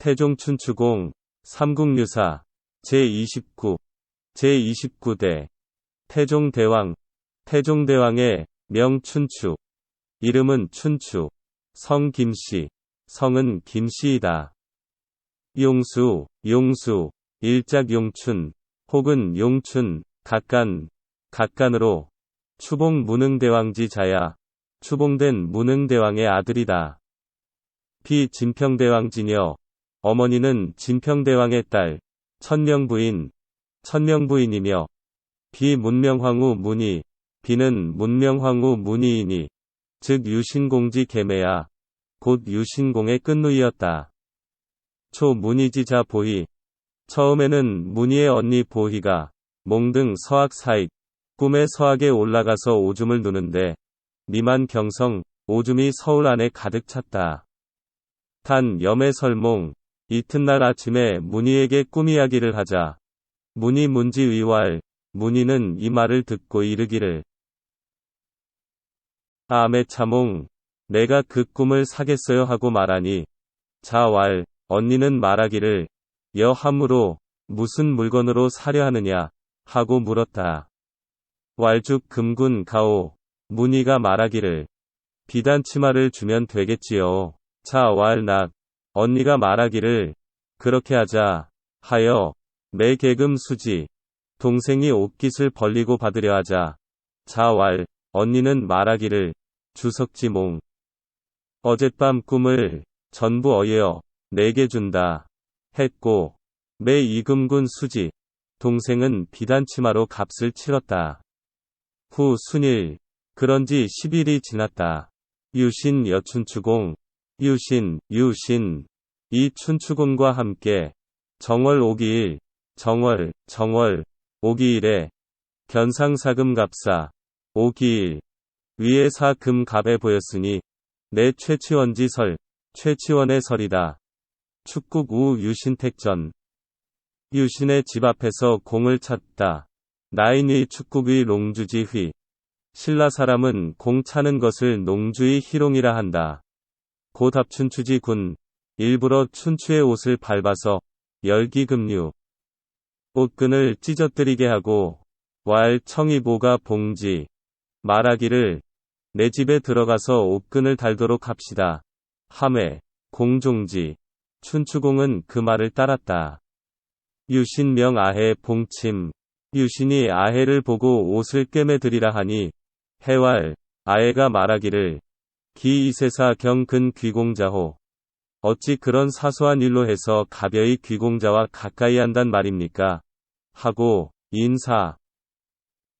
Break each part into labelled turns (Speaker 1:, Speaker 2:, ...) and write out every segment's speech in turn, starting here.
Speaker 1: 태종 춘추공 삼국유사 제29 제29대 태종대왕 태종대왕의 명 춘추 이름은 춘추 성 김씨 성은 김씨이다. 용수 용수 일작 용춘 혹은 용춘 각간으로 추봉 무능대왕지 자야 추봉된 무능대왕의 아들이다. 비 진평대왕지녀 어머니는 진평대왕의 딸 천명부인이며 비 문명황후 문희 비는 문명황후 문희이니 즉 유신공지 계매야 곧 유신공의 끝누이였다. 초 문희지자 보희 처음에는 문희의 언니 보희가 몽등 서학 사익 꿈에 서학에 올라가서 오줌을 누는데 미만 경성 오줌이 서울 안에 가득 찼다. 단 염의 설몽 이튿날 아침에 문희에게 꿈 이야기를 하자 문희 문지의왈 문희는 이 말을 듣고 이르기를 아메 차몽 내가 그 꿈을 사겠어요 하고 말하니 자왈 언니는 말하기를 여함으로 무슨 물건으로 사려 하느냐 하고 물었다. 왈죽 금군 가오 문희가 말하기를 비단 치마를 주면 되겠지요. 자왈 낙 언니가 말하기를 그렇게 하자 하여 매 개금 수지 동생이 옷깃을 벌리고 받으려 하자 자왈 언니는 말하기를 주석지몽 어젯밤 꿈을 전부 어여 내게 준다 했고 매 이금군 수지 동생은 비단치마로 값을 치렀다. 후 순일 그런지 10일이 지났다. 유신 여춘추공 유신 이 춘추공과 함께 정월 오기일 정월 오기일에 견상사금갑사 오기일 위에 사금갑에 보였으니 내 최치원지설 최치원의 설이다. 축국 우 유신택전 유신의 집 앞에서 공을 찾다. 나인의 축국의 롱주지휘 신라 사람은 공 차는 것을 농주의 희롱이라 한다. 곧 합춘추지 군 일부러 춘추의 옷을 밟아서 열기금류 옷끈을 찢어뜨리게 하고 왈 청이보가 봉지 말하기를 내 집에 들어가서 옷끈을 달도록 합시다. 함에 공종지 춘추공은 그 말을 따랐다. 유신명 아해 봉침 유신이 아해를 보고 옷을 꿰매드리라 하니 해왈 아해가 말하기를 기 이세사 경근 귀공자호 어찌 그런 사소한 일로 해서 가벼이 귀공자와 가까이 한단 말입니까? 하고 인사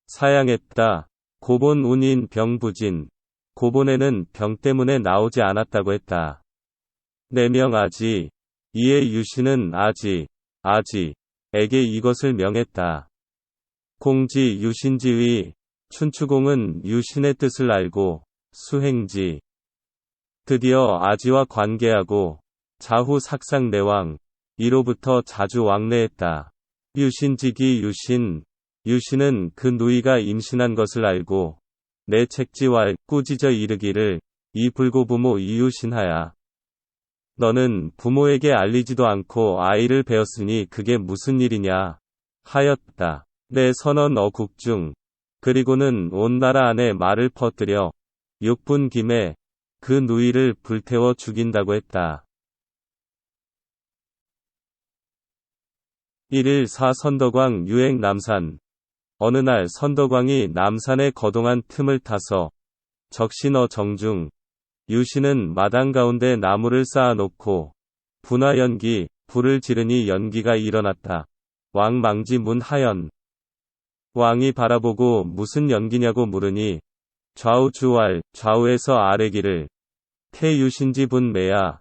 Speaker 1: 사양했다. 고본 운인 병부진 고본에는 병 때문에 나오지 않았다고 했다. 내명 아지 이에 유신은 아지에게 이것을 명했다. 공지 유신지위 춘추공은 유신의 뜻을 알고 수행지 드디어 아지와 관계하고 자후 삭상내왕 이로부터 자주 왕래했다. 유신지기 유신은 그 누이가 임신한 것을 알고 내 책지왈 꾸짖어 이르기를 이 불고부모 이유신하야. 너는 부모에게 알리지도 않고 아이를 베었으니 그게 무슨 일이냐 하였다. 내 선언 어국중 그리고는 온 나라 안에 말을 퍼뜨려 6분 김에 그 누이를 불태워 죽인다고 했다. 1일 사 선덕왕 유행 남산 어느 날 선덕왕이 남산에 거동한 틈을 타서 적신어 정중 유신은 마당 가운데 나무를 쌓아놓고 분화연기 불을 지르니 연기가 일어났다. 왕 망지 문 하연 왕이 바라보고 무슨 연기냐고 물으니 좌우주왈 좌우에서 아래기를 태유신지 분매야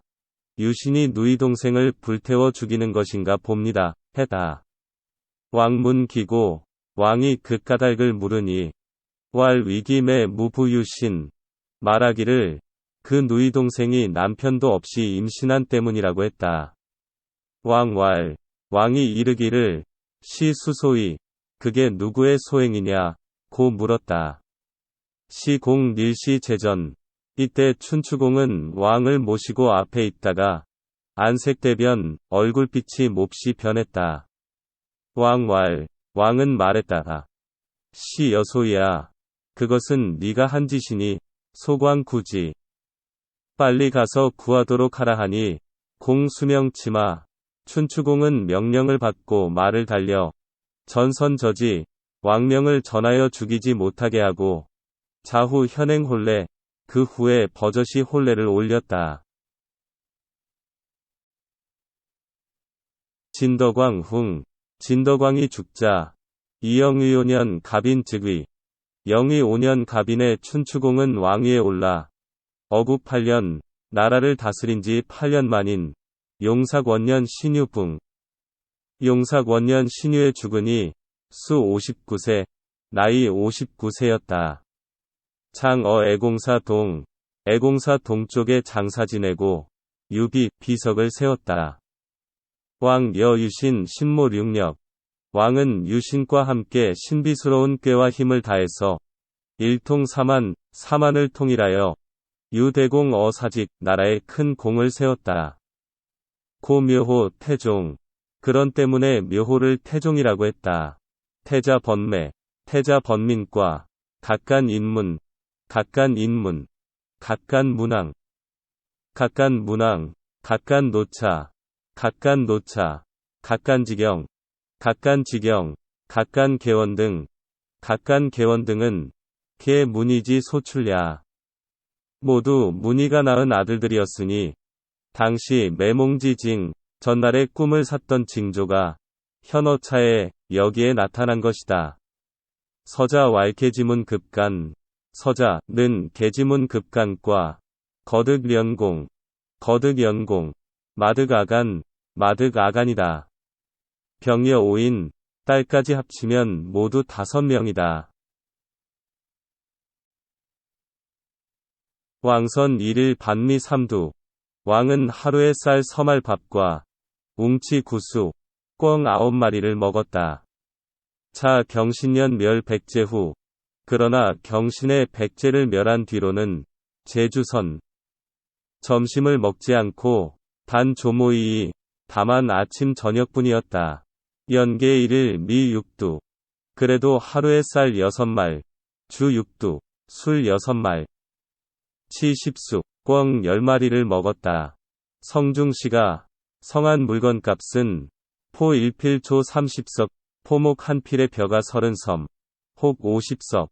Speaker 1: 유신이 누이 동생을 불태워 죽이는 것인가 봅니다 했다. 왕문 기고 왕이 그 까닭을 물으니 왈 위기매 무부유신 말하기를 그 누이 동생이 남편도 없이 임신한 때문이라고 했다. 왕이 이르기를 시수소이 그게 누구의 소행이냐 고 물었다. 시공 닐시 제전 이때 춘추공은 왕을 모시고 앞에 있다가 안색대변, 얼굴빛이 몹시 변했다. 왕은 말했다. 시 여소이야. 그것은 네가 한 짓이니, 소광 굳이. 빨리 가서 구하도록 하라 하니, 공 수명치마. 춘추공은 명령을 받고 말을 달려 전선저지 왕명을 전하여 죽이지 못하게 하고 자후 현행 혼례 그 후에 버젓이 혼례를 올렸다. 진덕왕 흥 진덕왕이 죽자 이영의 5년 갑인 즉위 영의 5년 갑인의 춘추공은 왕위에 올라 어구 8년 나라를 다스린 지 8년 만인 용삭 원년 신유붕 용삭 원년 신유에 죽으니 수 59세 나이 59세였다. 장어 애공사 동쪽에 장사 지내고 유비 비석을 세웠다. 왕 여유신 신모 6력 왕은 유신과 함께 신비스러운 꾀와 힘을 다해서 일통 사만을 통일하여 유대공 어사직 나라에 큰 공을 세웠다. 고묘호 태종 그런 때문에 묘호를 태종이라고 했다. 태자 번민과 각간 인문 각간 문항 각간 노차 각간 지경 각간 개원 등은 개 문이지 소출야. 모두 문이가 낳은 아들들이었으니 당시 매몽지징 전날에 꿈을 샀던 징조가 현어차에 여기에 나타난 것이다. 서자 왈케지문 급간 서자는 계지문 급간과 거득연공 마득아간이다. 병여 5인 딸까지 합치면 모두 5명이다. 왕선 1일 반미 3두 왕은 하루에 쌀 서말 밥과 웅치 9수 꿩 9마리를 먹었다. 차 경신년 멸 백제 후 그러나 경신의 백제를 멸한 뒤로는 제주선 점심을 먹지 않고 단 조모이이 다만 아침 저녁뿐이었다. 연계 1일 미 6두 그래도 하루에 쌀 6말 주 6두 술 6말 치 10수 꿩 10마리를 먹었다. 성중시가 성한 물건값은 포 1필 조 30석 포목 한 필의 벼가 30섬 혹 50석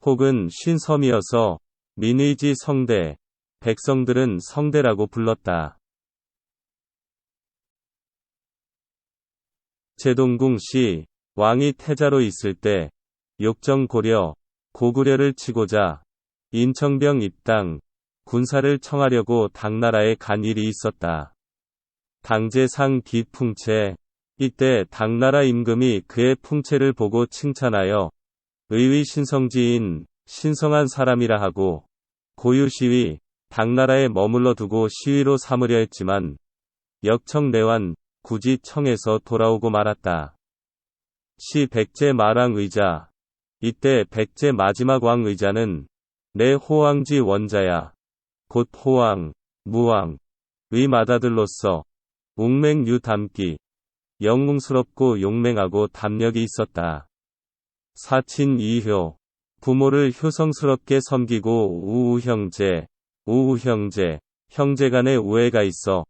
Speaker 1: 혹은 50섬이어서 민의지 성대 백성들은 성대라고 불렀다. 제동궁 시 왕이 태자로 있을 때 욕정 고구려를 치고자 인청병 입당 군사를 청하려고 당나라에 간 일이 있었다. 당제상 기풍채 이때 당나라 임금이 그의 풍채를 보고 칭찬하여 의의 신성지인 신성한 사람이라 하고 고유시위 당나라에 머물러 두고 시위로 삼으려 했지만 역청내환 굳이 청에서 돌아오고 말았다. 시 백제 마랑 의자 이때 백제 마지막 왕 의자는 내 호왕지 원자야 곧 호왕, 무왕의 맏아들로서 웅맹유 담기 영웅스럽고 용맹하고 담력이 있었다. 사친 이효 부모를 효성스럽게 섬기고 형제 간의 우애가 있어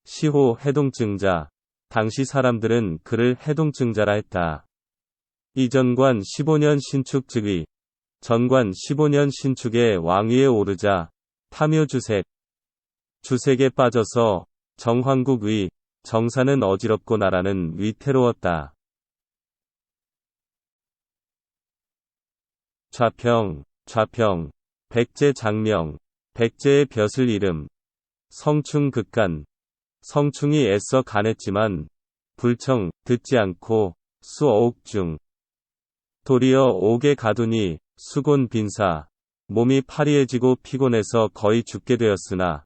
Speaker 1: 시호 해동증자 당시 사람들은 그를 해동증자라 했다. 이전관 15년 신축 즉위 전관 15년 신축에 왕위에 오르자 주색에 빠져서 정황국의 정사는 어지럽고 나라는 위태로웠다. 좌평 백제 장명 백제의 벼슬 이름 성충 극간 성충이 애써 간했지만 불청 듣지 않고 수어옥 중 도리어 옥에 가두니 수곤 빈사 몸이 파리해지고 피곤해서 거의 죽게 되었으나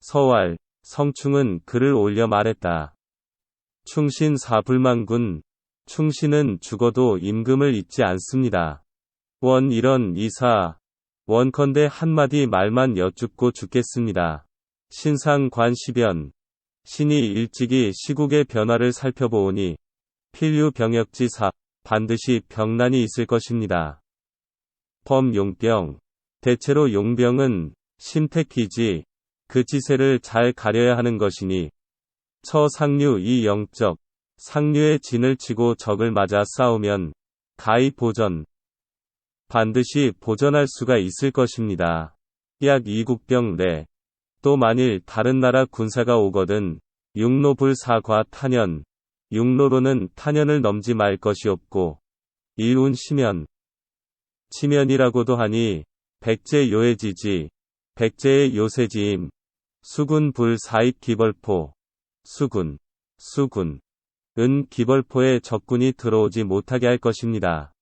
Speaker 1: 서왈 성충은 글을 올려 말했다. 충신 사불망군 충신은 죽어도 임금을 잊지 않습니다. 이런 이사 원컨대 한마디 말만 여쭙고 죽겠습니다. 신상 관시변 신이 일찍이 시국의 변화를 살펴보오니 필유병역지사 반드시 병난이 있을 것입니다. 범용병. 대체로 용병은 심택기지 그 지세를 잘 가려야 하는 것이니 처상류 이 영적 상류의 진을 치고 적을 맞아 싸우면 가히 보전 반드시 보전할 수가 있을 것입니다. 약 이국병 내. 또 만일 다른 나라 군사가 오거든 육로불사과 탄현 육로로는 탄현을 넘지 말 것이 없고 일운 시면 치면이라고도 하니 백제 요해지지 백제의 요세지임 수군 불사입 기벌포 수군 은 기벌포에 적군이 들어오지 못하게 할 것입니다.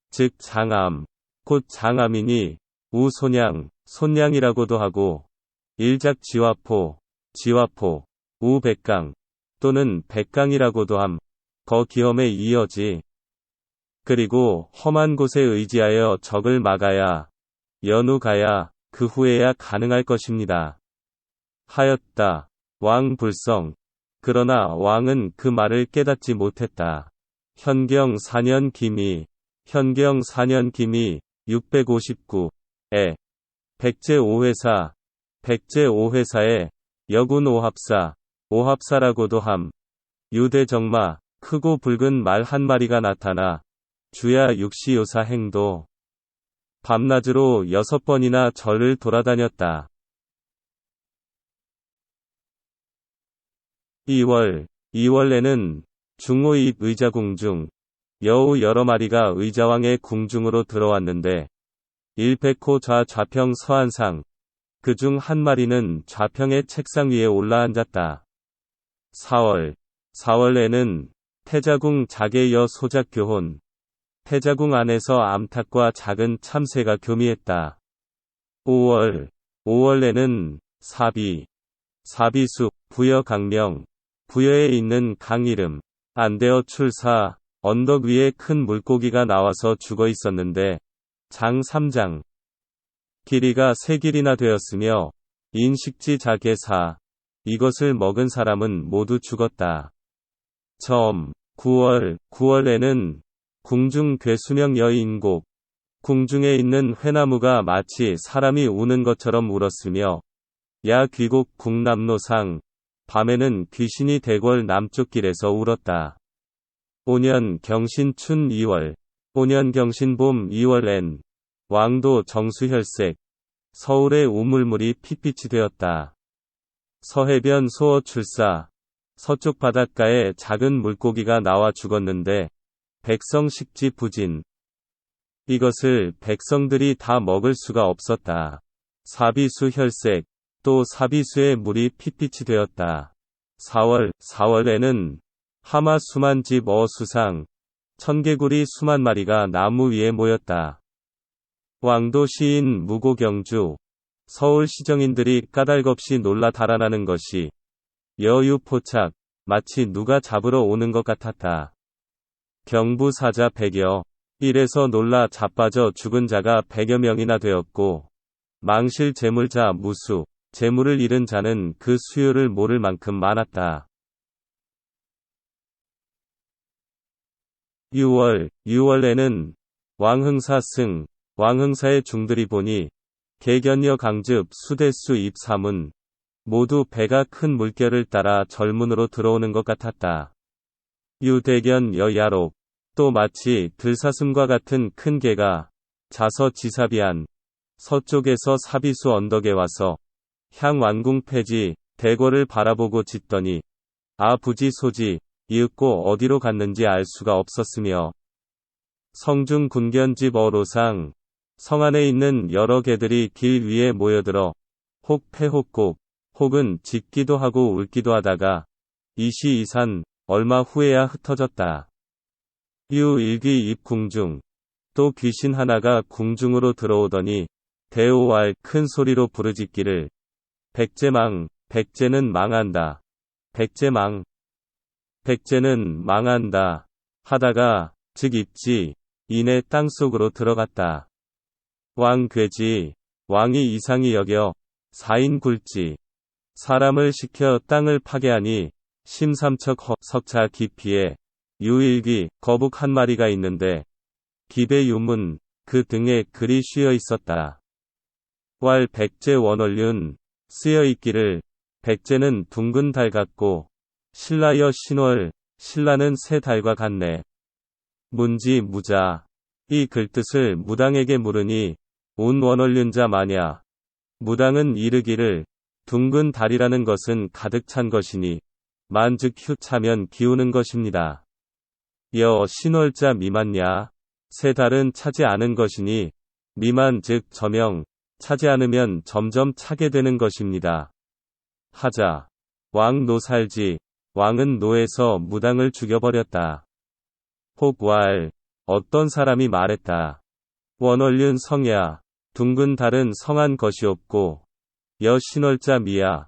Speaker 1: 즉 장암 곧 장암이니 우손양 손양이라고도 하고 일작 지화포 우백강 또는 백강이라고도 함 거기험에 이어지 그리고 험한 곳에 의지하여 적을 막아야 연우가야 그 후에야 가능할 것입니다. 하였다. 왕 불성. 그러나 왕은 그 말을 깨닫지 못했다. 현경 4년 기미 659에 백제 5회사에 여군 오합사라고도 함. 유대정마 크고 붉은 말 한 마리가 나타나 주야 육시요사 행도 밤낮으로 6번이나 절을 돌아다녔다. 2월에는 중호입 의자궁중 여우 여러 마리가 의자왕의 궁중으로 들어왔는데 일백호 좌평 서한상 그중 한 마리는 좌평의 책상 위에 올라앉았다. 4월에는 태자궁 자계여 소작교혼 태자궁 안에서 암탉과 작은 참새가 교미했다. 5월에는 사비수 부여강명 부여에 있는 강 이름 안대어 출사 언덕 위에 큰 물고기가 나와서 죽어 있었는데 장 3장 길이가 3길이나 되었으며 인식지 자계사 이것을 먹은 사람은 모두 죽었다. 9월에는 궁중 괴수명 여인곡 궁중에 있는 회나무가 마치 사람이 우는 것처럼 울었으며 야 귀곡 궁남로상 밤에는 귀신이 대궐 남쪽 길에서 울었다. 5년 경신춘 2월 5년 경신봄 2월엔 왕도 정수혈색 서울의 우물물이 핏빛이 되었다. 서해변 소어 출사 서쪽 바닷가에 작은 물고기가 나와 죽었는데 백성 식지 부진 이것을 백성들이 다 먹을 수가 없었다. 사비수 혈색 또 사비수의 물이 핏빛이 되었다. 4월에는 하마 수만 집 수상 천개구리 수만 마리가 나무 위에 모였다. 왕도 시인 무고경주 서울 시정인들이 까닭없이 놀라 달아나는 것이 여유포착 마치 누가 잡으러 오는 것 같았다. 경부사자 100여 일에서 놀라 자빠져 죽은 자가 100여 명이나 되었고 망실 재물자 무수 재물을 잃은 자는 그 수요를 모를 만큼 많았다. 6월에는 왕흥사 승 왕흥사의 중들이 보니 개견여 강즙 수대수 입사문 모두 배가 큰 물결을 따라 절문으로 들어오는 것 같았다. 유대견 여야록 또 마치 들사슴과 같은 큰 개가 자서 지사비안 서쪽에서 사비수 언덕에 와서 향완궁 폐지 대궐을 바라보고 짖더니 부지 소지 이윽고 어디로 갔는지 알 수가 없었으며 성중 군견집 어로상 성 안에 있는 여러 개들이 길 위에 모여들어 혹 패혹곡 혹은 짖기도 하고 울기도 하다가 이시이산 얼마 후에야 흩어졌다. 유일귀 입궁중 또 귀신 하나가 궁중으로 들어오더니 대오왈 큰 소리로 부르짖기를 백제망 백제는 망한다. 백제는 망한다 하다가 즉 입지 이내 땅속으로 들어갔다. 왕괴지 왕이 이상히 여겨 4인 굴지 사람을 시켜 땅을 파괴하니 심삼척 석차 깊이에 유일귀 거북 한 마리가 있는데 기배 유문 그 등에 글이 씌어 있었다. 왈 백제 원월륜 쓰여 있기를 백제는 둥근 달 같고 신라여 신월 신라는 새 달과 같네. 문지 무자 이 글뜻을 무당에게 물으니 온 원월륜자 마냐. 무당은 이르기를 둥근 달이라는 것은 가득 찬 것이니 만즉 휴 차면 기우는 것입니다. 여 신월자 미만냐. 새 달은 차지 않은 것이니 미만 즉 저명 차지 않으면 점점 차게 되는 것입니다. 하자 왕 노살지 왕은 노에서 무당을 죽여버렸다. 혹왈 어떤 사람이 말했다. 원월륜 성야 둥근 달은 성한 것이 없고 여 신월자 미야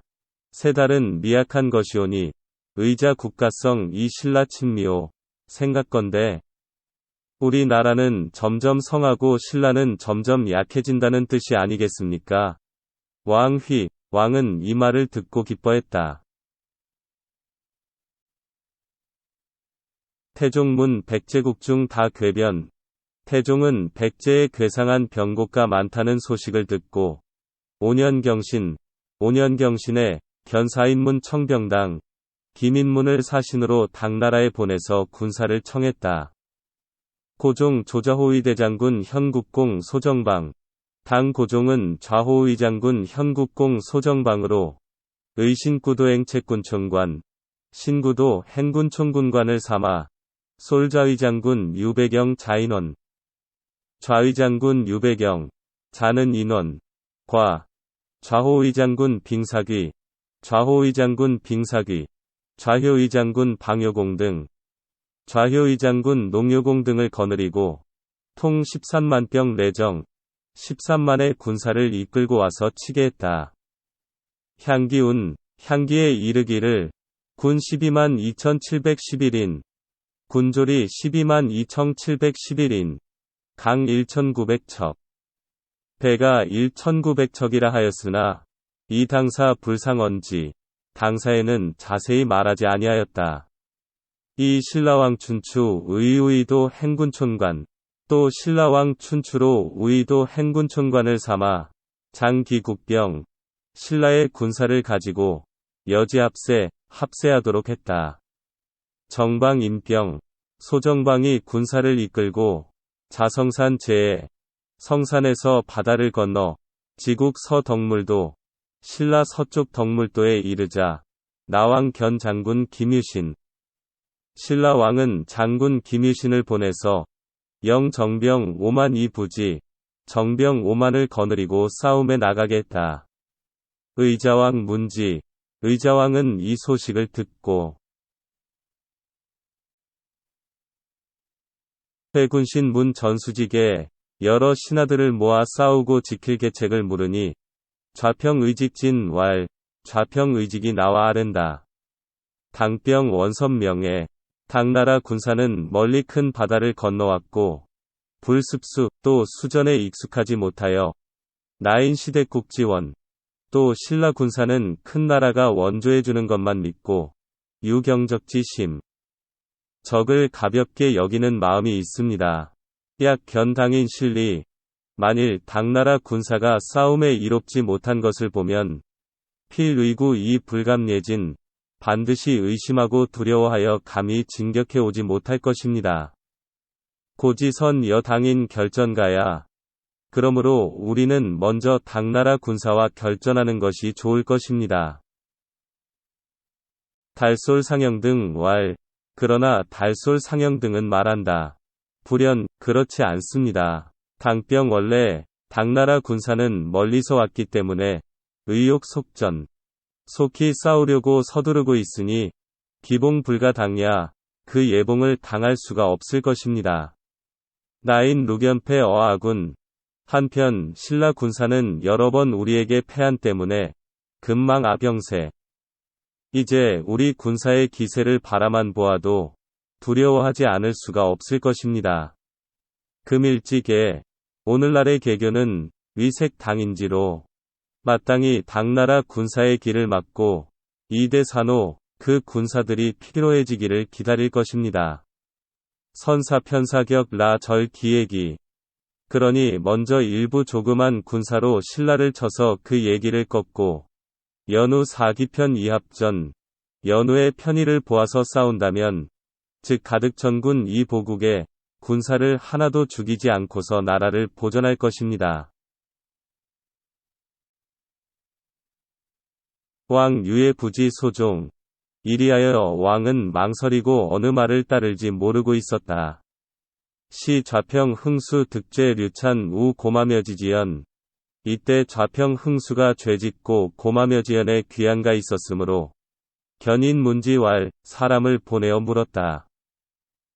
Speaker 1: 새 달은 미약한 것이오니 의자 국가성 이 신라 친미오. 생각건대 우리나라는 점점 성하고 신라는 점점 약해진다는 뜻이 아니겠습니까? 왕휘 왕은 이 말을 듣고 기뻐했다. 태종문 백제국 중 다 궤변 태종은 백제에 괴상한 병고가 많다는 소식을 듣고 온현경신에 견사인문 청병당 김인문을 사신으로 당나라에 보내서 군사를 청했다. 고종 조좌호위 대장군 현국공 소정방 당 고종은 좌호위 장군 현국공 소정방으로 의신구도 행책군총관 신구도 행군총군관을 삼아 솔좌위장군 유배경 자인원 좌위장군 유배경 자는 인원 과 좌호위장군 빙사귀 좌호위장군 빙사귀 좌효위장군 방요공 등 좌효위장군 농요공 등을 거느리고 통 13만 병 내정 13만의 군사를 이끌고 와서 치게 했다. 향기에 이르기를 군 12만 2711인 군졸이 12만 2711인 강 1900척 배가 1900척이라 하였으나 이 당사 불상언지 당사에는 자세히 말하지 아니하였다. 이 신라왕 춘추 의우이도 행군총관 또 신라왕 춘추로 우이도 행군총관을 삼아 장기국병 신라의 군사를 가지고 합세하도록 했다. 정방 임병 소정방이 군사를 이끌고 자성산 제에 성산에서 바다를 건너 지국 서덕물도 신라 서쪽 덕물도에 이르자 나왕 견 장군 김유신 신라 왕은 장군 김유신을 보내서 영정병 5만 이 부지 정병 5만을 거느리고 싸움에 나가게 했다. 의자왕 문지 의자왕은 이 소식을 듣고 회군신 문 전수직에 여러 신하들을 모아 싸우고 지킬 계책을 물으니 좌평의직진 왈 좌평의직이 나와 아랜다. 당병 원선명에 당나라 군사는 멀리 큰 바다를 건너왔고 불습수 또 수전에 익숙하지 못하여 나인 시대국 지원 또 신라 군사는 큰 나라가 원조해주는 것만 믿고 유경적지심 적을 가볍게 여기는 마음이 있습니다. 약 견당인 실리 만일 당나라 군사가 싸움에 이롭지 못한 것을 보면 필의구 이 불감예진 반드시 의심하고 두려워하여 감히 진격해 오지 못할 것입니다. 고지선 여당인 결전가야. 그러므로 우리는 먼저 당나라 군사와 결전하는 것이 좋을 것입니다. 달솔 상영등 왈 그러나 달솔 상영등은 말한다. 불연 그렇지 않습니다. 당병 원래 당나라 군사는 멀리서 왔기 때문에 의욕 속전 속히 싸우려고 서두르고 있으니 기봉 불가당야 그 예봉을 당할 수가 없을 것입니다. 나인 루견패 어아군 한편 신라 군사는 여러 번 우리에게 패한 때문에 금망 아병세 이제 우리 군사의 기세를 바라만 보아도 두려워하지 않을 수가 없을 것입니다. 금일지계 오늘날의 개교는 위색 당인지로 마땅히 당나라 군사의 길을 막고 이대산호 그 군사들이 피로해지기를 기다릴 것입니다. 선사편사격 라절 기획이. 그러니 먼저 일부 조그만 군사로 신라를 쳐서 그 얘기를 꺾고 연후 사기편 이합전 연후의 편의를 보아서 싸운다면 즉 가득 전군 이 보국에 군사를 하나도 죽이지 않고서 나라를 보존할 것입니다. 왕 유의 부지 소종. 이리하여 왕은 망설이고 어느 말을 따를지 모르고 있었다. 시 좌평 흥수 득죄 류찬 우 고마묘지지연. 이때 좌평 흥수가 죄짓고 고마묘지연에 귀양가 있었으므로 견인 문지왈 사람을 보내어 물었다.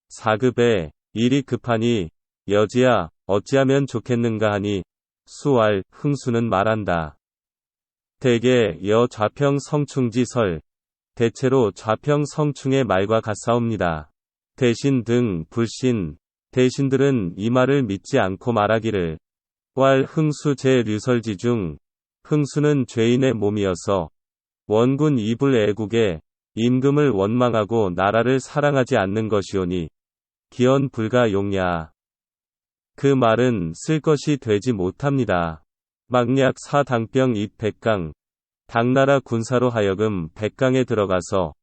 Speaker 1: 사급에 일이 급하니 여지야 어찌하면 좋겠는가 하니 수왈 흥수는 말한다. 대개 여 좌평 성충지설 대체로 좌평 성충의 말과 같사옵니다. 대신 등 불신 대신들은 이 말을 믿지 않고 말하기를 왈 흥수 제 류설지 중 흥수는 죄인의 몸이어서 원군 이불 애국에 임금을 원망하고 나라를 사랑하지 않는 것이오니 기언 불가 용야. 그 말은 쓸 것이 되지 못합니다. 막략 사당병 입 백강. 당나라 군사로 하여금 백강에 들어가서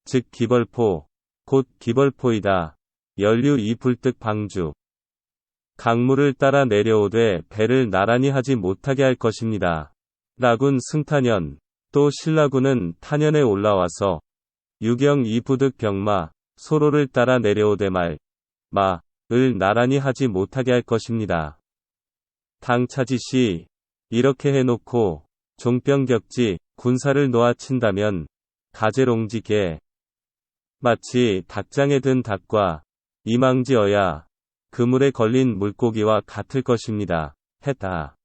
Speaker 1: 즉 기벌포 곧 기벌포이다. 연류 이 불뜩 방주. 강물을 따라 내려오되 배를 나란히 하지 못하게 할 것입니다. 라군 승탄현 또 신라군은 탄현에 올라와서 유경 이 부득 병마 소로를 따라 내려오되 마을 나란히 하지 못하게 할 것입니다. 당차지시 이렇게 해놓고 종병격지 군사를 놓아친다면 가재롱지개 마치 닭장에 든 닭과 이망지어야 그물에 걸린 물고기와 같을 것입니다. 했다.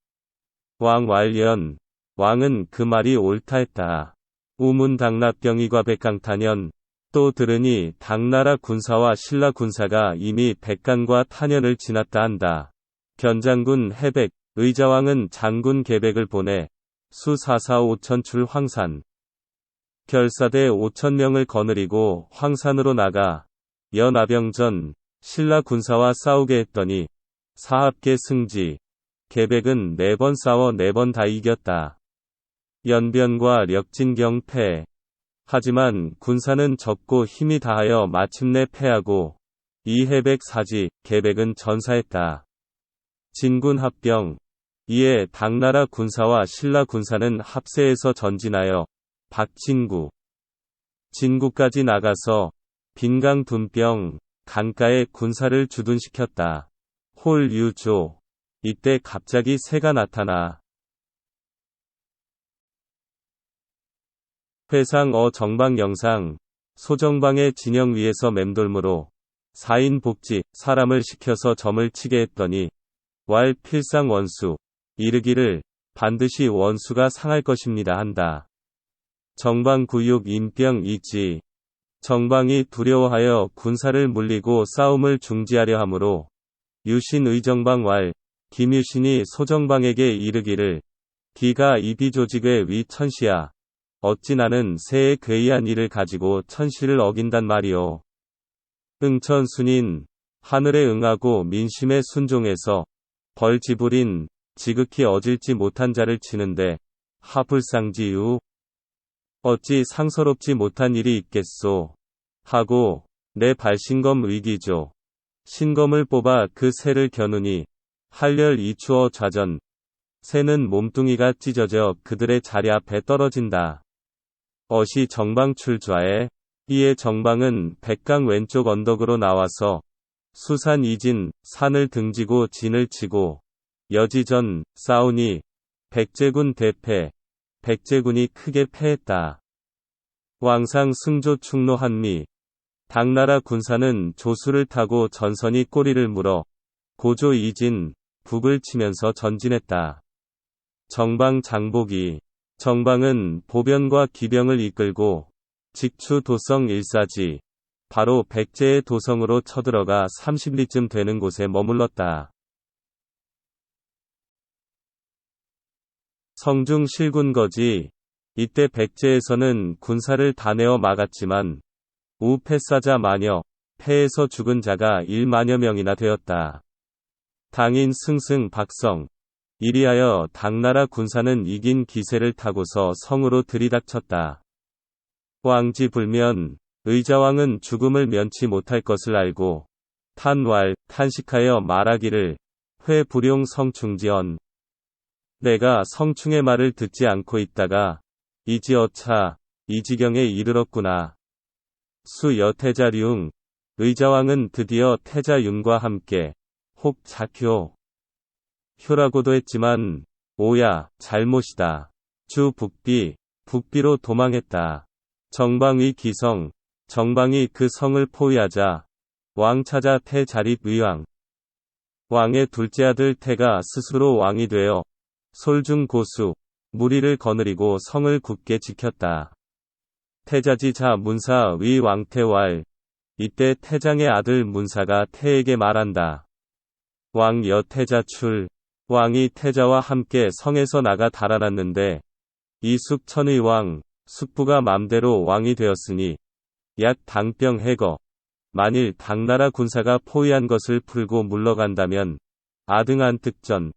Speaker 1: 왕왈연 왕은 그 말이 옳다 했다. 우문당납병이과 백강탄현 또 들으니 당나라 군사와 신라 군사가 이미 백강과 탄현을 지났다 한다. 견장군 해백 의자왕은 장군 계백을 보내 수사사 5천출 황산 결사대 5천명을 거느리고 황산으로 나가 연아병전 신라 군사와 싸우게 했더니 사합계 승지 계백은 4번 싸워 4번 다 이겼다. 연변과 력진경 패. 하지만 군사는 적고 힘이 다하여 마침내 패하고 이해백 사지 계백은 전사했다. 진군 합병. 이에 당나라 군사와 신라 군사는 합세에서 전진하여 박진구 진구까지 나가서 빈강 둔병 강가에 군사를 주둔시켰다. 홀유조. 이때 갑자기 새가 나타나 회상 정방 영상 소정방의 진영 위에서 맴돌므로 4인 복지 사람을 시켜서 점을 치게 했더니 왈 필상 원수 이르기를 반드시 원수가 상할 것입니다 한다. 정방 구육 인병 이지. 정방이 두려워하여 군사를 물리고 싸움을 중지하려 하므로 유신 의정방 왈 김유신이 소정방에게 이르기를 기가 이비조직의 위 천시야. 어찌 나는 새에 괴이한 일을 가지고 천시를 어긴단 말이오. 응천순인 하늘에 응하고 민심에 순종해서 벌지불인 지극히 어질지 못한 자를 치는데 하불상지유 어찌 상서롭지 못한 일이 있겠소 하고 내 발신검 위기죠. 신검을 뽑아 그 새를 겨누니 할렬 이추어 좌전 새는 몸뚱이가 찢어져 그들의 자리 앞에 떨어진다. 어시 정방 출좌에 이에 정방은 백강 왼쪽 언덕으로 나와서 수산 이진 산을 등지고 진을 치고 여지전 싸우니 백제군 대패 백제군이 크게 패했다. 왕상 승조 충노 한미 당나라 군사는 조수를 타고 전선이 꼬리를 물어 고조 이진 북을 치면서 전진했다. 정방 장복이 정방은 보변과 기병을 이끌고 직추 도성 일사지 바로 백제의 도성으로 쳐들어가 30리쯤 되는 곳에 머물렀다. 성중 실군거지. 이때 백제에서는 군사를 다 내어 막았지만 우패사자 만여, 패에서 죽은 자가 1만여 명이나 되었다. 당인 승승 박성. 이리하여 당나라 군사는 이긴 기세를 타고서 성으로 들이닥쳤다. 왕지불면, 의자왕은 죽음을 면치 못할 것을 알고 탄식하여 말하기를 회불용 성충지언. 내가 성충의 말을 듣지 않고 있다가 이지어차 이 지경에 이르렀구나. 수여태자륜. 의자왕은 드디어 태자윤과 함께 혹 작효 효라고도 했지만 오야 잘못이다. 주 북비로 도망했다. 정방의 기성. 정방이 그 성을 포위하자 왕 찾아 태 자립 의왕. 왕의 둘째 아들 태가 스스로 왕이 되어 솔중고수 무리를 거느리고 성을 굳게 지켰다. 태자지 자 문사 위 왕태왈. 이때 태장의 아들 문사가 태에게 말한다. 왕 여태자 출. 왕이 태자와 함께 성에서 나가 달아났는데 이숙 천의 왕 숙부가 맘대로 왕이 되었으니 약 당병 해거. 만일 당나라 군사가 포위한 것을 풀고 물러간다면 아등한 특전.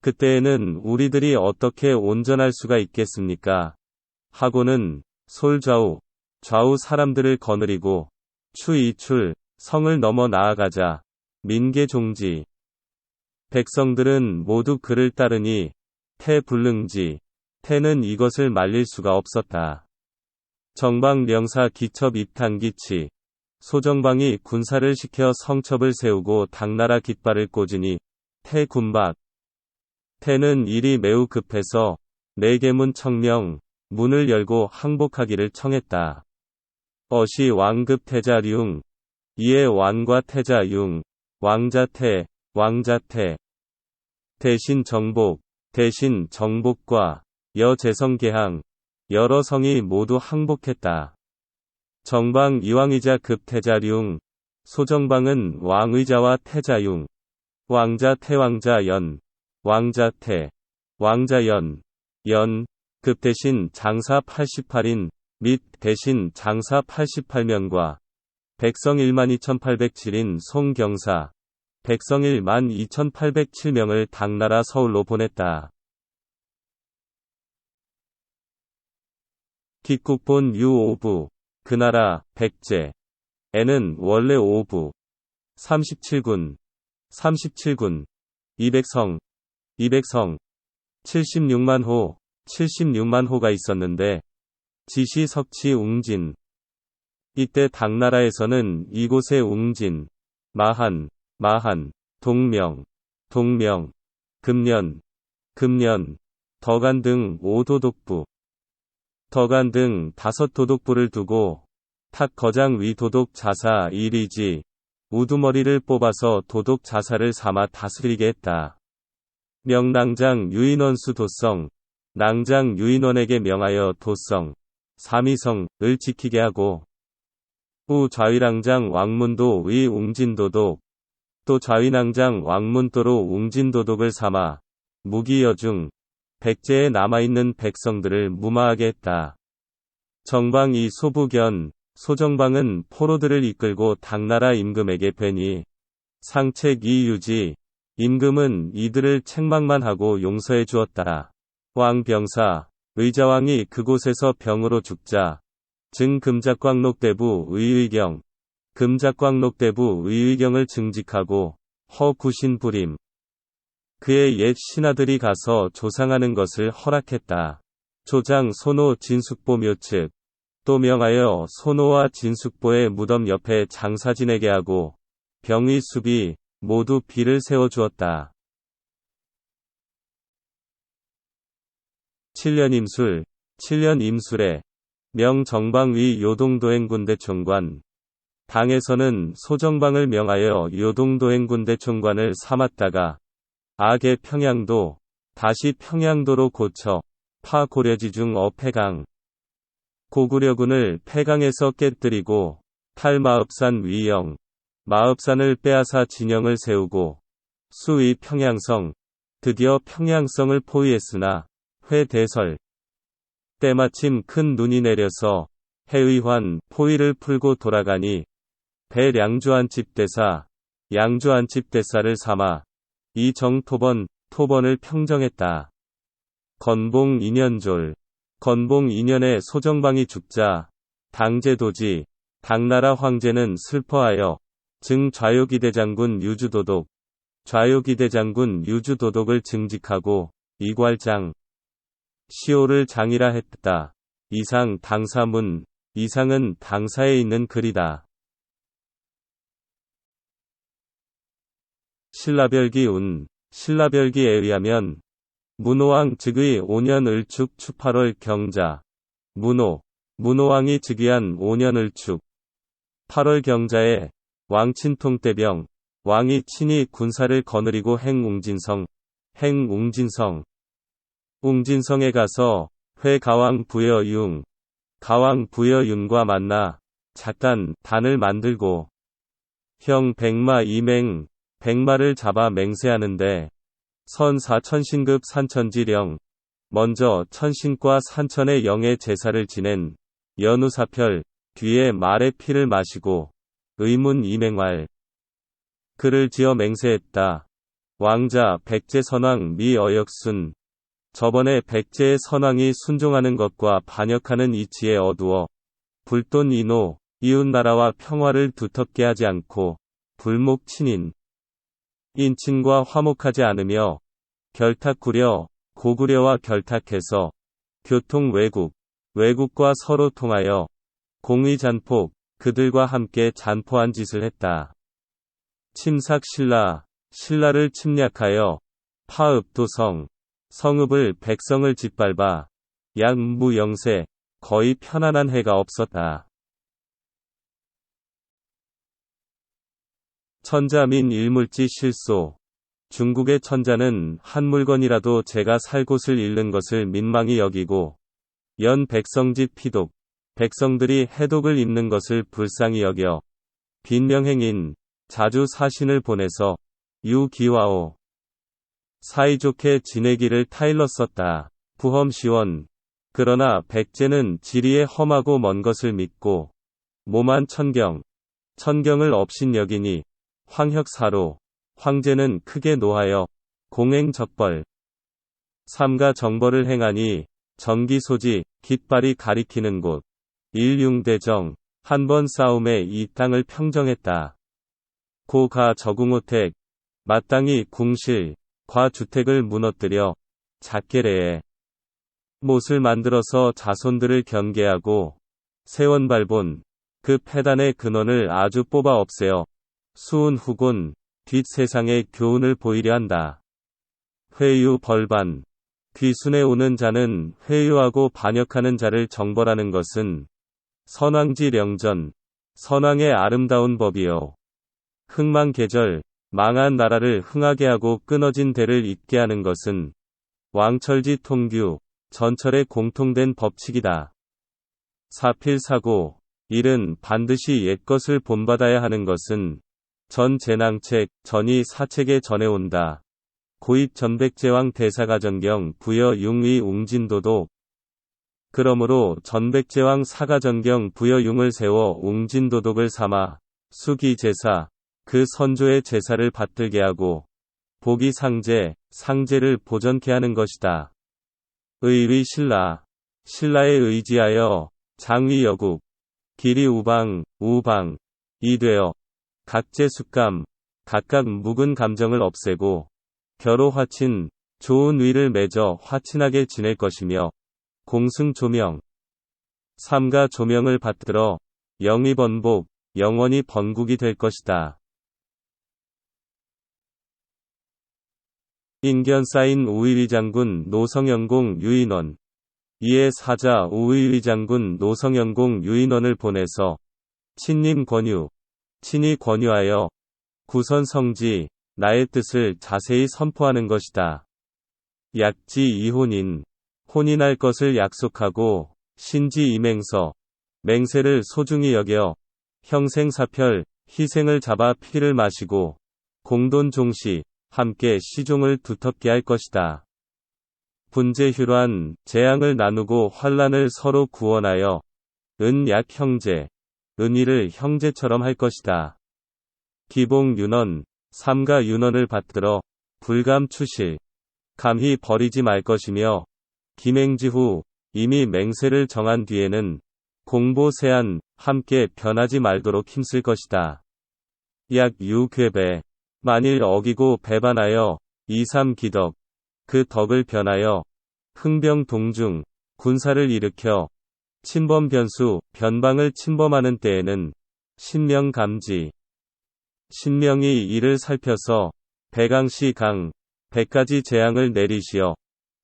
Speaker 1: 그때에는 우리들이 어떻게 온전할 수가 있겠습니까? 하고는 좌우 사람들을 거느리고 추이출 성을 넘어 나아가자 민계종지. 백성들은 모두 그를 따르니 태불능지. 태는 이것을 말릴 수가 없었다. 정방 명사 기첩 입탄기치. 소정방이 군사를 시켜 성첩을 세우고 당나라 깃발을 꽂으니 태군박. 태는 일이 매우 급해서 내계문 청명 문을 열고 항복하기를 청했다. 어시 왕급 태자융. 이에 왕과 태자융 왕자태 대신 정복과 여재성계항 여러 성이 모두 항복했다. 정방 이왕이자 급태자융. 소정방은 왕의자와 태자융 왕자연 급 대신 장사 88인 및 대신 장사 88명과 백성 12,807인 송경사 백성 12,807명을 당나라 서울로 보냈다. 기국본 유5부. 그 나라 백제에는 원래 5부 37군 200성 76만 호가 있었는데 지시 석치 웅진. 이때 당나라에서는 이곳의 웅진, 마한, 동명, 금년, 덕안 등 5도독부, 덕안 등 5도독부를 두고 탁거장 위 도독 자사 1이지 우두머리를 뽑아서 도독 자사를 삼아 다스리게 했다. 명낭장 유인원수 도성. 낭장 유인원에게 명하여 도성, 삼위성을 지키게 하고 후 좌위랑장 왕문도 위 웅진도독 또 좌위낭장 왕문도로 웅진도독을 삼아 무기여중 백제에 남아있는 백성들을 무마하게 했다. 정방 이 소부견. 소정방은 포로들을 이끌고 당나라 임금에게 베니 상책 이 유지. 임금은 이들을 책망만 하고 용서해 주었다. 왕병사. 의자왕이 그곳에서 병으로 죽자 금작광록대부 의의경. 금작광록대부 의의경을 증직하고 허구신부림. 그의 옛 신하들이 가서 조상하는 것을 허락했다. 조장 손호 진숙보 묘측. 또 명하여 손호와 진숙보의 무덤 옆에 장사 지내게 하고 병의 수비 모두 비를 세워주었다. 7년 임술에 명정방위 요동도행군대총관. 당에서는 소정방을 명하여 요동도행군대총관을 삼았다가 악의 평양도 다시 평양도로 고쳐 파고려지중 어패강. 고구려군을 패강에서 깨뜨리고 탈마읍산 위영. 마읍산을 빼앗아 진영을 세우고 수의 평양성. 드디어 평양성을 포위했으나 회대설. 때마침 큰 눈이 내려서 해의환 포위를 풀고 돌아가니 배량주한집 대사, 양주한집 대사를 삼아 이 정토번, 토번을 평정했다. 건봉 2년졸. 건봉 2년에 소정방이 죽자 당제도지, 당나라 황제는 슬퍼하여 좌요기대장군 유주도독, 좌요기대장군 유주도독을 증직하고 이괄장, 시호를 장이라 했다. 이상 당사문, 이상은 당사에 있는 글이다. 신라별기 운, 신라별기에 의하면 문호왕 즉위 5년 을축 추 8월 경자, 문호왕이 즉위한 5년 을축 8월 경자에 왕친통대병, 왕이 친히 군사를 거느리고 웅진성에 가서 회가왕 가왕 부여윤과 만나 단을 만들고 백마를 잡아 맹세하는데 선사 천신급 산천지령, 먼저 천신과 산천의 영의 제사를 지낸 연우사펼, 뒤에 말의 피를 마시고 의문 이맹활 글을 지어 맹세했다. 왕자 백제 선왕 미 어역순. 저번에 백제의 선왕이 순종하는 것과 반역하는 이치에 어두워 불돈 이웃나라와 평화를 두텁게 하지 않고 불목 친인 인친과 화목하지 않으며 고구려와 결탁해서 교통 외국과 서로 통하여 공의잔폭, 그들과 함께 잔포한 짓을 했다. 침삭 신라를 침략하여 파읍도성, 성읍을 백성을 짓밟아 양무영세, 거의 편안한 해가 없었다. 천자민 일물지 실소. 중국의 천자는 한 물건이라도 제가 살 곳을 잃는 것을 민망히 여기고 연 백성짓 피독, 백성들이 해독을 입는 것을 불쌍히 여겨 빈명행인 자주 사신을 보내서 유기와오 사이좋게 지내기를 타일렀었다. 부험시원. 그러나 백제는 지리에 험하고 먼 것을 믿고 모만 천경을 업신여기니 황혁사로 황제는 크게 노하여 공행적벌 삼가 정벌을 행하니 정기소지 깃발이 가리키는 곳 일융대정 한 번 싸움에 이 땅을 평정했다. 고가 저궁호택 마땅히 궁실 과주택을 무너뜨려 작계래에 못을 만들어서 자손들을 경계하고 세원발본 그 패단의 근원을 아주 뽑아 없애어 수운 후곤 뒷세상에 교훈을 보이려 한다. 회유 벌반. 귀순에 오는 자는 회유하고 반역하는 자를 정벌하는 것은 선왕지 령전, 선왕의 아름다운 법이요. 흥망계절, 망한 나라를 흥하게 하고 끊어진 대를 잇게 하는 것은 왕철지 통규, 전철의 공통된 법칙이다. 사필사고, 일은 반드시 옛것을 본받아야 하는 것은 전제낭책, 전이 사책에 전해온다. 고입 전백제왕 대사가전경 부여 융의 웅진도독. 그러므로 전백제왕 사가전경 부여 융을 세워 웅진도독을 삼아 수기제사, 그 선조의 제사를 받들게 하고 보기 상제를 보전케 하는 것이다. 의위 신라에 의지하여 장위 여국, 길이 우방, 이 되어 각제 숙감, 각각 묵은 감정을 없애고 겨로 화친, 좋은 위를 맺어 화친하게 지낼 것이며 공승 조명, 삼가 조명을 받들어 영위 번복, 영원히 번국이 될 것이다. 인견 쌓인 우의위 장군 노성영공 유인원. 이에 사자 우의위 장군 노성영공 유인원을 보내서 친히 권유하여 구선 성지, 나의 뜻을 자세히 선포하는 것이다. 약지 이혼인, 혼인할 것을 약속하고 신지 이맹서, 맹세를 소중히 여겨 형생사펼, 희생을 잡아 피를 마시고 공돈 종시, 함께 시종을 두텁게 할 것이다. 분재휴란 재앙을 나누고 환란을 서로 구원하여 은 약 형제, 은위를 형제처럼 할 것이다. 기봉윤언, 삼가 윤언을 받들어 불감추실, 감히 버리지 말 것이며 기맹지 후 이미 맹세를 정한 뒤에는 공보세안 함께 변하지 말도록 힘쓸 것이다. 약 유괴배, 만일 어기고 배반하여 2-3 기덕, 그 덕을 변하여 흥병동중, 군사를 일으켜 침범 변수, 변방을 침범하는 때에는 신명감지. 신명이 이를 살펴서 백왕시 강, 100가지 재앙을 내리시어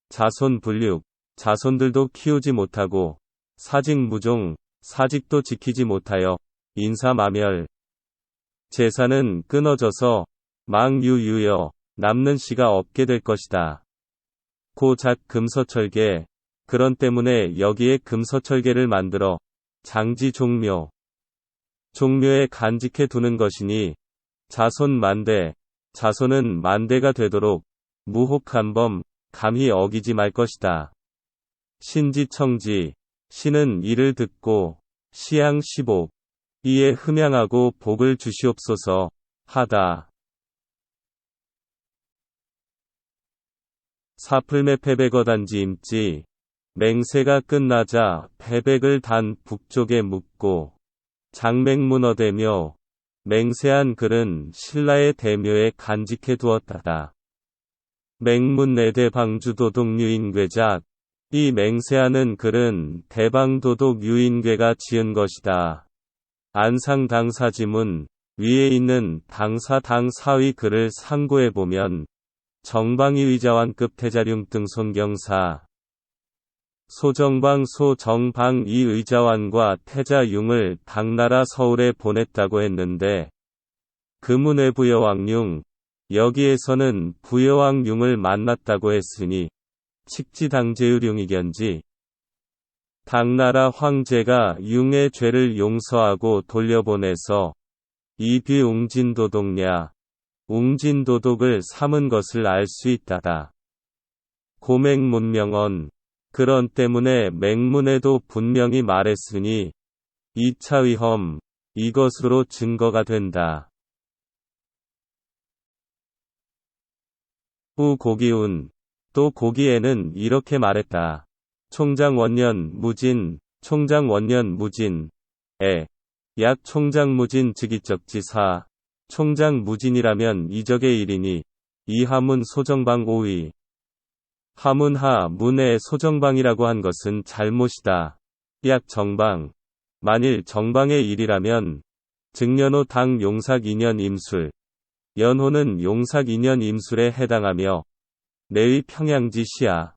Speaker 1: 자손 불육, 자손들도 키우지 못하고 사직무종, 사직도 지키지 못하여 인사마멸. 재산은 끊어져서 망유유여 남는 씨가 없게 될 것이다. 고작 금서철계, 그런 때문에 여기에 금서철계를 만들어 장지 종묘. 종묘에 간직해 두는 것이니 자손 만대, 자손은 만대가 되도록 무혹한범, 감히 어기지 말 것이다. 신지청지, 신은 이를 듣고 시양시복, 이에 흠양하고 복을 주시옵소서 하다. 사풀매 패백어단지 임지, 맹세가 끝나자 패백을 단 북쪽에 묻고 장맹문어대묘, 맹세한 글은 신라의 대묘에 간직해 두었다다. 맹문 내대방주도독 유인괴작, 이 맹세하는 글은 대방도독 유인괴가 지은 것이다. 안상 당사지문, 위에 있는 당사 당사의 글을 상고해보면 정방이 의자왕급 태자룡 등 손경사, 소정방 소정방 이 의자왕과 태자융을 당나라 서울에 보냈다고 했는데 금운의 부여왕융, 여기에서는 부여왕융을 만났다고 했으니 칙지당제의룡이견지. 당나라 황제가 융의 죄를 용서하고 돌려보내서 이비웅진도독냐, 웅진도독을 삼은 것을 알 수 있다다. 고맹문명언, 그런 때문에 맹문에도 분명히 말했으니 2차 위험, 이것으로 증거가 된다. 우 고기운, 또 고기에는 이렇게 말했다. 총장 원년 무진, 총장 원년 무진, 약 총장 무진 즉이적지사, 총장 무진이라면 이적의 일이니, 이 하문 소정방 5위. 하문하 문의 소정방이라고 한 것은 잘못이다. 약 정방. 만일 정방의 일이라면, 증년호 당 용삭 2년 임술. 연호는 용삭 2년 임술에 해당하며, 내의 평양지 시야.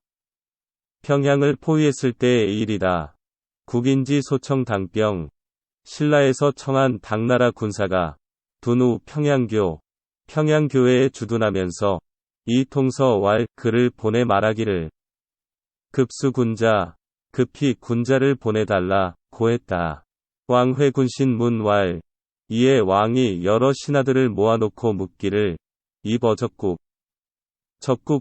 Speaker 1: 평양을 포위했을 때의 일이다. 국인지 소청 당병. 신라에서 청한 당나라 군사가 둔후 평양교회에 주둔하면서 이 통서 왈 글을 보내 말하기를 급수 군자, 급히 군자를 보내달라 고했다. 왕회군신 문왈, 이에 왕이 여러 신하들을 모아놓고 묻기를 이 버적국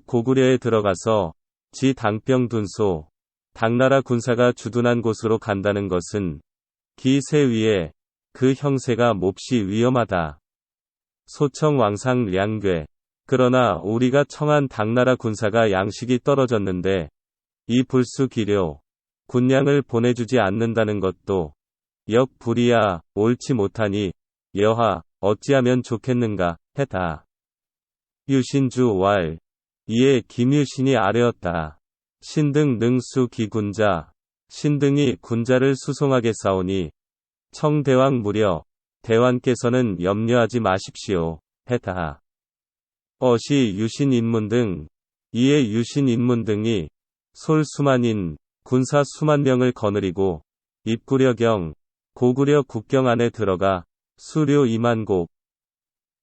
Speaker 1: 고구려에 들어가서 지 당병 둔소, 당나라 군사가 주둔한 곳으로 간다는 것은 기세 위에 그 형세가 몹시 위험하다. 소청 왕상 량괴. 그러나 우리가 청한 당나라 군사가 양식이 떨어졌는데 이 불수 기료, 군량을 보내주지 않는다는 것도 역불이야 옳지 못하니 여하 어찌하면 좋겠는가 했다. 유신주 왈. 이에 김유신이 아뢰었다. 신등 능수 기군자. 신등이 군자를 수송하게 싸우니 청대왕 무려 대왕께서는 염려하지 마십시오 했다. 어시 유신 인문 등. 이에 유신 인문 등이 솔 수만인 군사 수만 명을 거느리고 입구려경 고구려 국경 안에 들어가 수료 2만 곡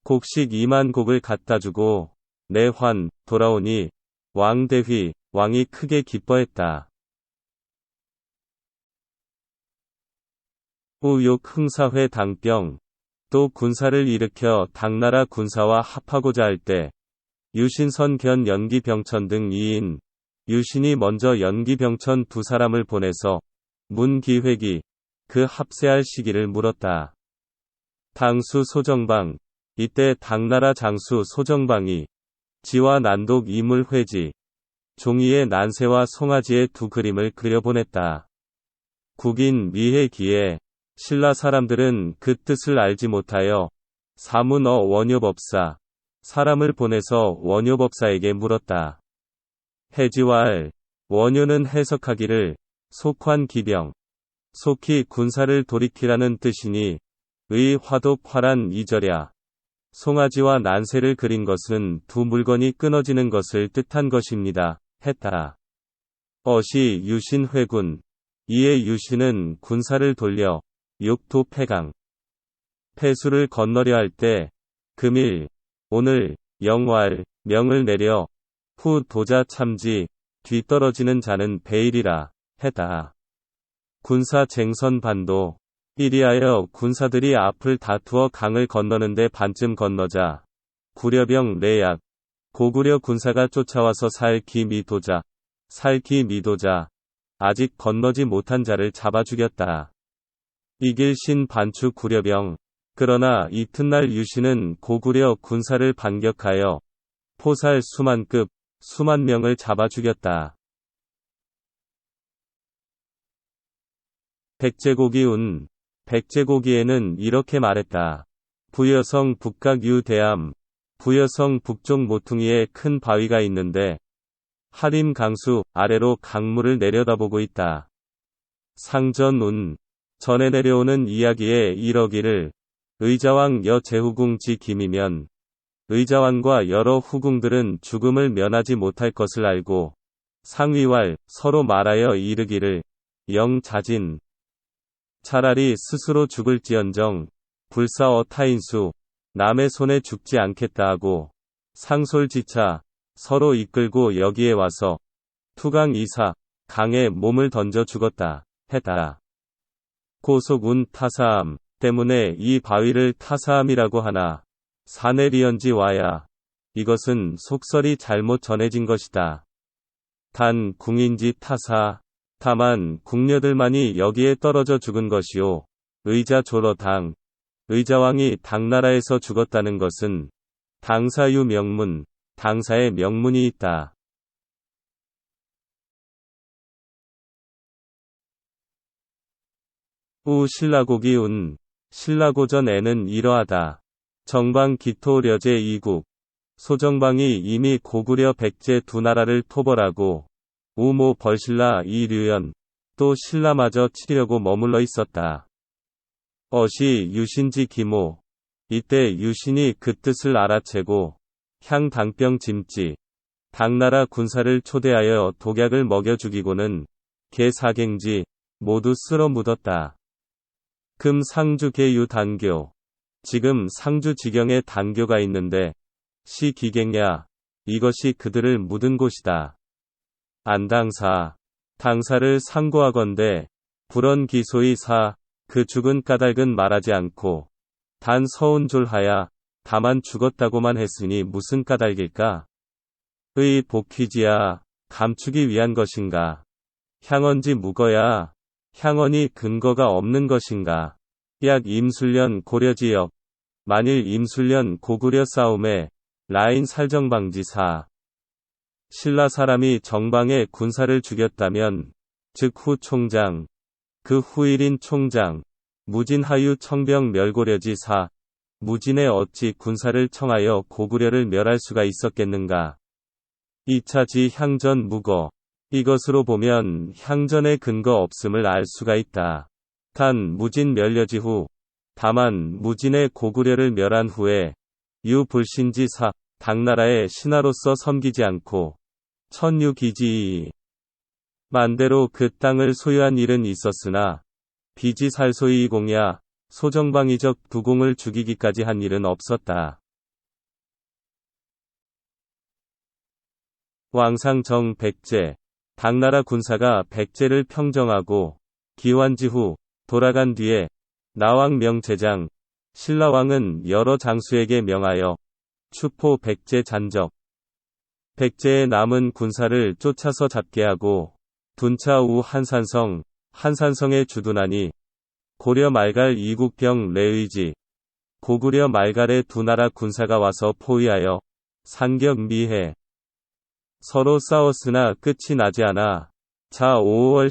Speaker 1: 곡식 2만 곡을 갖다 주고 내환 돌아오니 왕대휘 왕이 크게 기뻐했다. 우욕 흥사회 당병. 또 군사를 일으켜 당나라 군사와 합하고자 할 때 유신선 견 연기 병천 등 2인 유신이 먼저 연기병천 두 사람을 보내서 문기획이 그 합세할 시기를 물었다. 당수 소정방, 이때 당나라 장수 소정방이 지와 난독 이물회지, 종이의 난세와 송아지의 두 그림을 그려보냈다. 국인 미해기에 신라 사람들은 그 뜻을 알지 못하여 사문어 원효법사, 사람을 보내서 원효법사에게 물었다. 해지왈, 원효는 해석하기를 속환 기병, 속히 군사를 돌이키라는 뜻이니 의 화독 화란 이절야. 송아지와 난세를 그린 것은 두 물건이 끊어지는 것을 뜻한 것입니다. 했다. 어시 유신 회군, 이에 유신은 군사를 돌려 육도 폐강, 폐수를 건너려 할 때 금일, 오늘, 영왈, 명을 내려 후 도자 참지, 뒤떨어지는 자는 배일이라 했다. 군사 쟁선 반도, 이리하여 군사들이 앞을 다투어 강을 건너는데 반쯤 건너자 구려병 레약, 고구려 군사가 쫓아와서 살기 미도자, 아직 건너지 못한 자를 잡아 죽였다. 이길 신 반축 구려병, 그러나 이튿날 유신은 고구려 군사를 반격하여 포살 수만급, 수만 명을 잡아 죽였다. 백제고기 운, 백제고기에는 이렇게 말했다. 부여성 북각 유대암, 부여성 북쪽 모퉁이에 큰 바위가 있는데 하림 강수 아래로 강물을 내려다보고 있다. 상전 운, 전에 내려오는 이야기에 이러기를 의자왕 여제후궁 지 김이면 의자왕과 여러 후궁들은 죽음을 면하지 못할 것을 알고 상위왈 서로 말하여 이르기를 영자진, 차라리 스스로 죽을지언정 불사어 타인수, 남의 손에 죽지 않겠다 하고 상솔지차, 서로 이끌고 여기에 와서 투강이사, 강에 몸을 던져 죽었다 했다. 고속운 타사암 때문에 이 바위를 타사암이라고 하나 사내리언지 와야, 이것은 속설이 잘못 전해진 것이다. 단 궁인지 타사, 다만 궁녀들만이 여기에 떨어져 죽은 것이요. 의자 조러 당, 의자왕이 당나라에서 죽었다는 것은 당사유 명문, 당사의 명문이 있다. 우 신라고기 운, 신라고전에는 이러하다. 정방 기토려제 이국, 소정방이 이미 고구려 백제 두 나라를 토벌하고 우모 벌신라 이류연, 또 신라마저 치려고 머물러 있었다. 어시 유신지 기모, 이때 유신이 그 뜻을 알아채고 향당병 짐지, 당나라 군사를 초대하여 독약을 먹여 죽이고는 개사갱지 모두 쓸어 묻었다. 금 상주 계유 단교, 지금 상주 지경에 단교가 있는데 시기갱야, 이것이 그들을 묻은 곳이다. 안당사, 당사를 상고하건대 불언기소의 사, 그 죽은 까닭은 말하지 않고 단 서운졸하야 다만 죽었다고만 했으니 무슨 까닭일까? 의 복휘지야, 감추기 위한 것인가? 향언지 묵어야, 향언이 근거가 없는 것인가? 약 임술련 고려지역, 만일 임술련 고구려 싸움에 라인 살정방지사, 신라 사람이 정방의 군사를 죽였다면 즉 후 총장, 그 후일인 총장, 무진하유 청병 멸고려지사, 무진에 어찌 군사를 청하여 고구려를 멸할 수가 있었겠는가? 2차 지 향전 무거, 이것으로 보면 향전의 근거 없음을 알 수가 있다. 단 무진 멸려지 후, 다만 무진의 고구려를 멸한 후에 유불신지사, 당나라의 신하로서 섬기지 않고 천유기지 만대로 그 땅을 소유한 일은 있었으나 비지살소이 공야, 소정방이적 두공을 죽이기까지 한 일은 없었다. 왕상정 백제, 당나라 군사가 백제를 평정하고 기환지 후 돌아간 뒤에 나왕 명제장, 신라왕은 여러 장수에게 명하여 추포 백제 잔적, 백제의 남은 군사를 쫓아서 잡게 하고 둔차 우 한산성에 주둔하니 고려 말갈 이국병 레의지 고구려 말갈의 두 나라 군사가 와서 포위하여 산격미해 서로 싸웠으나 끝이 나지 않아 자 5월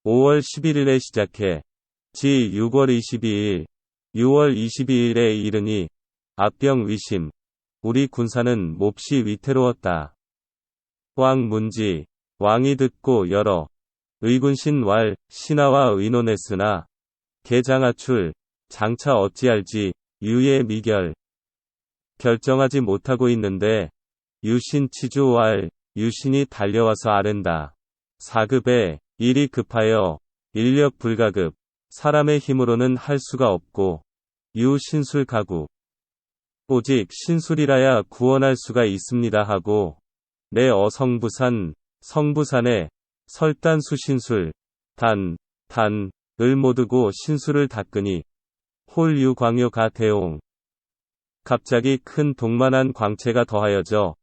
Speaker 1: 11일에 시작해 지 6월 22일 6월 22일에 이르니 압병 위심 우리 군사는 몹시 위태로웠다. 왕 문지 왕이 듣고 여러 의군신 왈 신하와 의논했으나 개장하출 장차 어찌할지 유의 미결 결정하지 못하고 있는데 유신 치주 왈 유신이 달려와서 아른다. 4급에 일이 급하여 인력 불가급 사람의 힘으로는 할 수가 없고 유신술 가구 오직 신술이라야 구원할 수가 있습니다 하고 내 성부산에 설단 수신술 단을 모두고 신술을 닦으니 홀유 광요가 대옹 갑자기 큰 동만한 광채가 더하여져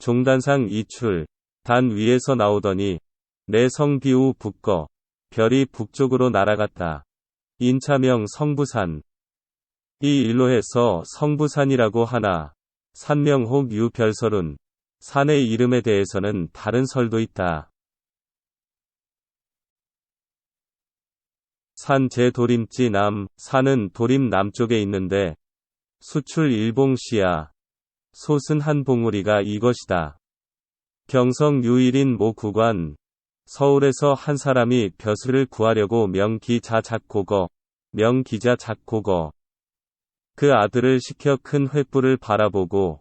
Speaker 1: 종단상 이출 단 위에서 나오더니 내 성비우 북거 별이 북쪽으로 날아갔다. 인차명 성부산 이 일로해서 성부산이라고 하나 산명혹 유별설은 산의 이름에 대해서는 다른 설도 있다. 산 제도림지 산은 도림 남쪽에 있는데 수출 일봉시야 솥은 한 봉우리가 이것이다. 경성 유일인 모 구관 서울에서 한 사람이 벼슬을 구하려고 명기자 작고거 그 아들을 시켜 큰 횃불을 바라보고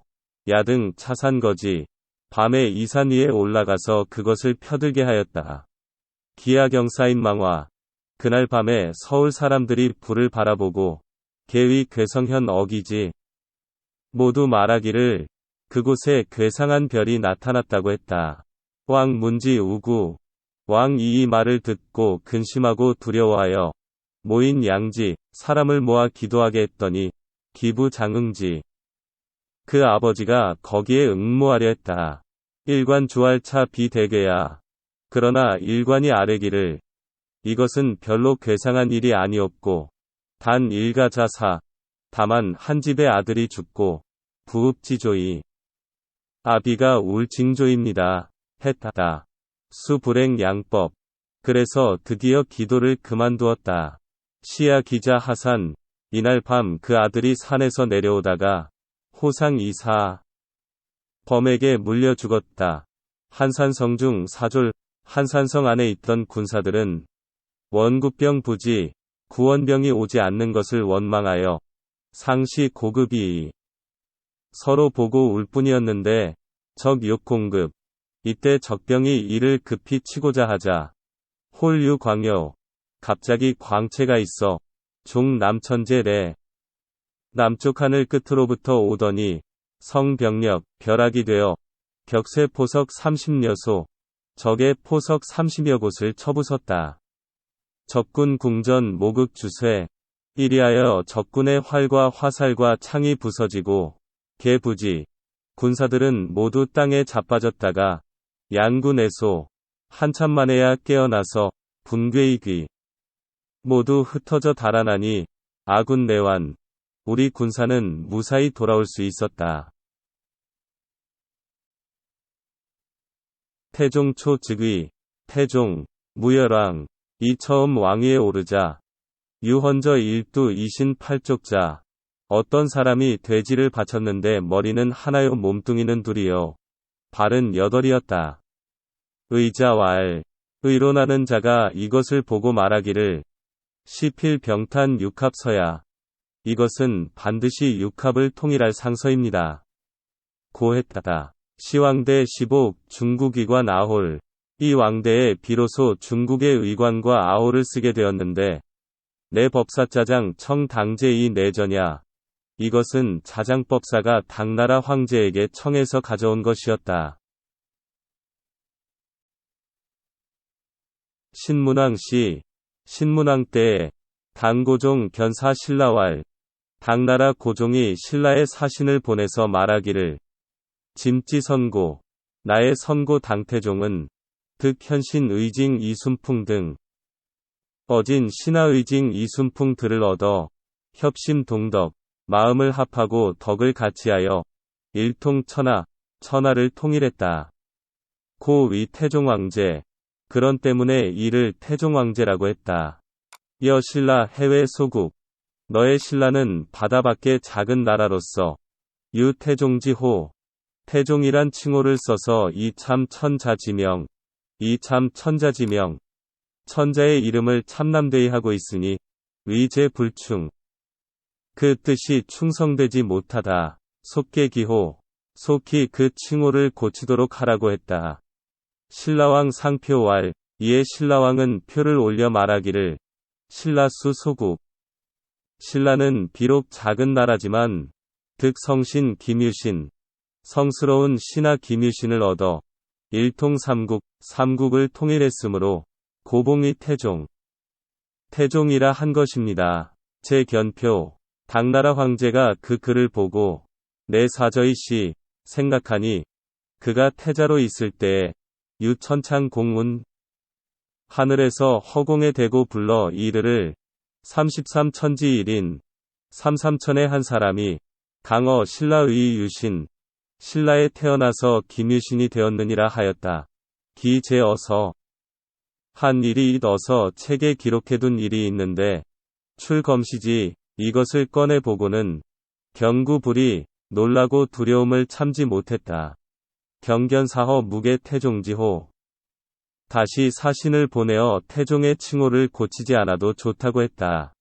Speaker 1: 야등 차산거지 밤에 이 산 위에 올라가서 그것을 펴들게 하였다. 기하경사인망화 그날 밤에 서울 사람들이 불을 바라보고 계위 괴성현 어기지 모두 말하기를 그곳에 괴상한 별이 나타났다고 했다. 왕 문지 우구 왕이 이 말을 듣고 근심하고 두려워하여 모인 양지 사람을 모아 기도하게 했더니 기부장응지 그 아버지가 거기에 응모하려 했다. 일관 주할차 비대괴야. 그러나 일관이 아뢰기를 이것은 별로 괴상한 일이 아니었고 단 일가자사 다만 한 집의 아들이 죽고 부읍지조이 아비가 울징조입니다. 했다. 수불행 양법 그래서 드디어 기도를 그만두었다. 시야 기자 하산 이날 밤 그 아들이 산에서 내려오다가 호상이사 범에게 물려 죽었다. 한산성중 사졸 한산성 안에 있던 군사들은 원구병 부지 구원병이 오지 않는 것을 원망하여 상시 고급이 서로 보고 울 뿐이었는데 적육공급 이때 적병이 이를 급히 치고자 하자 홀유광요 갑자기 광채가 있어 종남천제래 남쪽 하늘 끝으로부터 오더니 성병력 벼락이 되어 격세 포석 30여소 적의 포석 30여 곳을 쳐부쉈다. 적군 궁전 모극 주쇠 이리하여 적군의 활과 화살과 창이 부서지고 개부지 군사들은 모두 땅에 자빠졌다가 양군에소 한참 만에야 깨어나서 분괴이귀 모두 흩어져 달아나니 아군 내환 우리 군사는 무사히 돌아올 수 있었다. 태종 초 즉위 태종 무열왕 이 처음 왕위에 오르자 유헌저 일두 이신 팔족자 어떤 사람이 돼지를 바쳤는데 머리는 하나요 몸뚱이는 둘이요 발은 8이었다. 의자왈 의론하는 자가 이것을 보고 말하기를 시필병탄 육합서야 이것은 반드시 육합을 통일할 상서입니다. 고했다다. 시왕대 15 중국의관 아홀 이 왕대에 비로소 중국의 의관과 아홀을 쓰게 되었는데 내 법사짜장 청당제 이 내전야 이것은 자장법사가 당나라 황제에게 청에서 가져온 것이었다. 신문왕 때에 당고종 견사 신라왈 당나라 고종이 신라에 사신을 보내서 말하기를 짐지선고 나의 선고 당태종은 득현신 의징 이순풍 등 뻗진 신하의징 이순풍 들을 얻어 협심 동덕 마음을 합하고 덕을 같이하여 일통천하 천하를 통일했다. 고 위 태종왕제 그런 때문에 이를 태종왕제라고 했다. 여 신라 해외 소국 너의 신라는 바다 밖의 작은 나라로서 유태종지호 태종이란 칭호를 써서 이참 천자지명 이참 천자지명 천자의 이름을 참남되이 하고 있으니 위제불충 그 뜻이 충성되지 못하다. 속계기호 속히 그 칭호를 고치도록 하라고 했다. 신라왕 상표왈 이에 신라왕은 표를 올려 말하기를 신라수 소국 신라는 비록 작은 나라지만 득성신 김유신 성스러운 신하 김유신을 얻어 일통삼국 삼국을 통일했으므로 고봉이 태종이라 한 것입니다. 제 견표 당나라 황제가 그 글을 보고 내 사저이 씨 생각하니 그가 태자로 있을 때에 유천창 공문 하늘에서 허공에 대고 불러 이르를 33천지 1인 33천의 한 사람이 강어 신라의 유신 신라에 태어나서 김유신이 되었느니라 하였다. 기재어서 한 일이 어서 책에 기록해둔 일이 있는데 출검시지 이것을 꺼내보고는 경구불이 놀라고 두려움을 참지 못했다. 경견사허 무게 태종지호 다시 사신을 보내어 태종의 칭호를 고치지 않아도 좋다고 했다.